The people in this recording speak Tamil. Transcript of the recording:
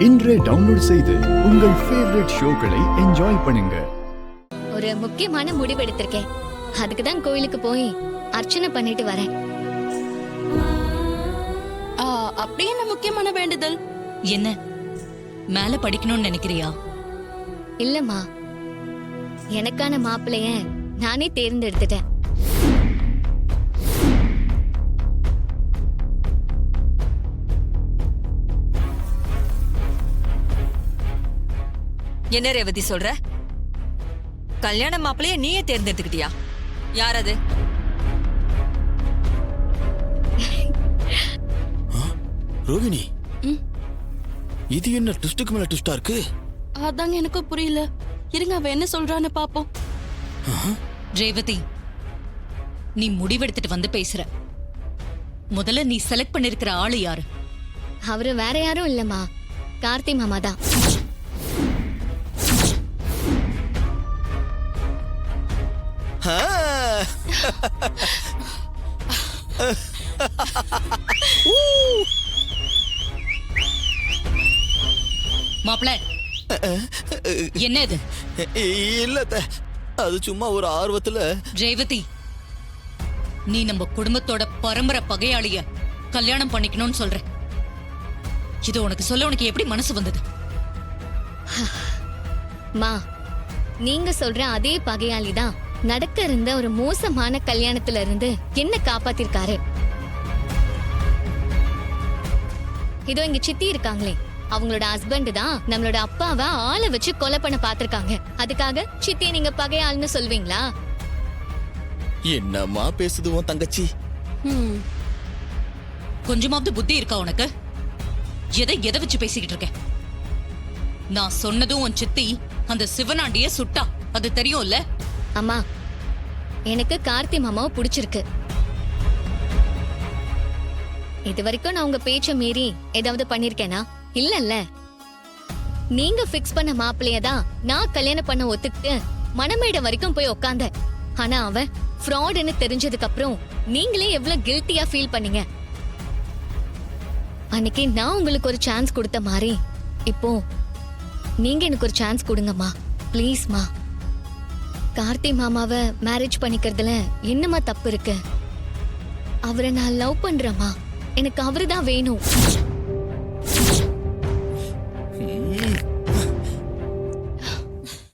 இன்றே டவுன்லோட் செய்து உங்கள் ஃபேவரட் ஷோக்களை என்ஜாய் பண்ணுங்க. ஒரு முக்கியமான முடிவு எடுத்திருக்கேன். அதுக்கு தான் கோயிலுக்கு போய் அர்ச்சனை பண்ணிட்டு வரேன். அப்படி என்ன முக்கியமான வேண்டுதல்? என்ன மேல படிக்கணும்னு நினைக்கிறியா? இல்லம்மா, எனக்கான மாப்பிள்ளைய நானே தேர்ந்தெடுத்துட்டேன். என்ன ரேவதி சொல்ற? கல்யாண மாப்பிளைய நீயே தேர்ந்தெடுத்துக்கிட்டியா? யார் அது? ரோகிணி, இது என்ன ட்விஸ்டுக்கு மேல ட்விஸ்டா இருக்கு? அதாங்க எனக்கு புரியல. இருங்க, அவ என்ன சொல்றான்னு பாப்போம். ரேவதி, நீ முடிவெடுத்துட்டு வந்து பேசுற. முதல்ல நீ செலக்ட் பண்ணிருக்கிற ஆளு யாரு? அவரு வேற யாரும் இல்லம்மா, கார்த்தி மாமா தான். மாப்பிள்ள, என்ன இது? இல்ல, அது சும்மா ஒரு ஆர்வத்துல. ரேவதி, நீ நம்ம குடும்பத்தோட பரம்பரை பகையாளிய கல்யாணம் பண்ணிக்கணும்னு சொல்ற. இது உனக்கு சொல்ல உனக்கு எப்படி மனசு வந்தது? மா, நீங்க சொல்ற அதே பகையாளி தான் நடக்க இருந்த ஒரு மோசமான கல்யாணத்துல இருந்து என்ன காப்பாத்திருக்காரு. இதோ இங்க சித்தி இருக்காங்களே, அவங்களோட ஹஸ்பண்ட் தான் நம்மளோட அப்பாவை ஆளை வச்சு கொலை பண்ண பாத்திருக்காங்க. அதுக்காக சித்தியை நீங்க பகையாள்னு சொல்வீங்களா? என்னம்மா பேசுது உன் தங்கச்சி? கொஞ்சமாவது புத்தி இருக்கா உனக்கு? எதை வச்சு பேசிக்கிட்டு இருக்க? நான் சொன்னதும் உன் சித்தி அந்த சிவனாண்டிய சுட்டா, அது தெரியும்ல? அம்மா, எனக்கு கார்த்தி மாமாவை பிடிச்சிருக்கு. இது வரைக்கும் நான் உங்க பேச்ச மீறி ஏதாவது பண்ணிருக்கேனா? இல்லல்ல. நீங்க பிக்ஸ் பண்ண மாப்பிள்ளைய தான் நான் கல்யாணம் பண்ண ஒத்துக்கிட்டு மணமேடை வரைக்கும் போய் உட்கார்ந்த. ஆனா அவன் ஃப்ராட்னு தெரிஞ்சதுக்கு அப்புறம் நீங்களே எவ்வளவு கில்ட்டியா ஃபீல் பண்ணீங்க. அன்னைக்கு நான் உங்களுக்கு ஒரு சான்ஸ் கொடுத்த மாதிரி இப்போ நீங்க எனக்கு ஒரு சான்ஸ் கொடுங்கம்மா, ப்ளீஸ்மா. கார்த்தி மாமாவை மேரேஜ் பண்ணிக்கிறதுல என்னமா தப்பு இருக்கு? அவரை நான் லவ் பண்றேம்மா, எனக்கு அவருதான் வேணும்.